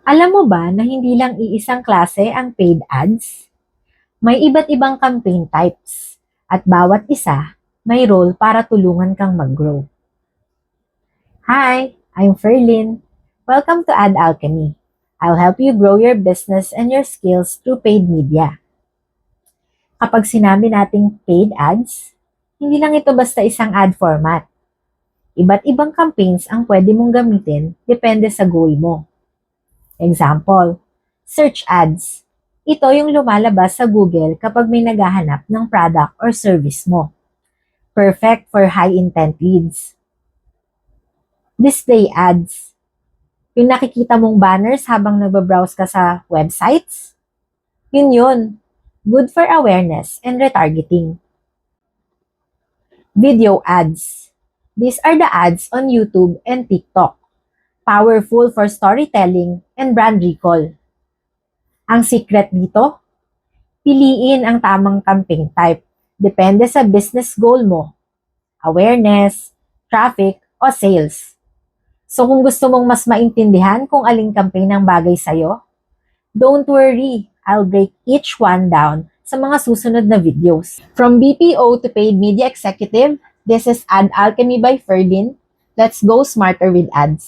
Alam mo ba na hindi lang iisang klase ang paid ads? May iba't ibang campaign types at bawat isa may role para tulungan kang mag-grow. Hi, I'm Ferlin. Welcome to Ad Alchemy. I'll help you grow your business and your skills through paid media. Kapag sinabi nating paid ads, hindi lang ito basta isang ad format. Iba't ibang campaigns ang pwede mong gamitin depende sa goal mo. Example, search ads. Ito yung lumalabas sa Google kapag may naghahanap ng product or service mo. Perfect for high-intent leads. Display ads. Yung nakikita mong banners habang nagbabrowse ka sa websites? Yun. Good for awareness and retargeting. Video ads. These are the ads on YouTube and TikTok. Powerful for storytelling and brand recall. Ang secret dito? Piliin ang tamang campaign type. Depende sa business goal mo. Awareness, traffic, o sales. So kung gusto mong mas maintindihan kung aling campaign ang bagay sa'yo, don't worry, I'll break each one down sa mga susunod na videos. From BPO to paid media executive, this is Ad Alchemy by Ferdin. Let's go smarter with ads.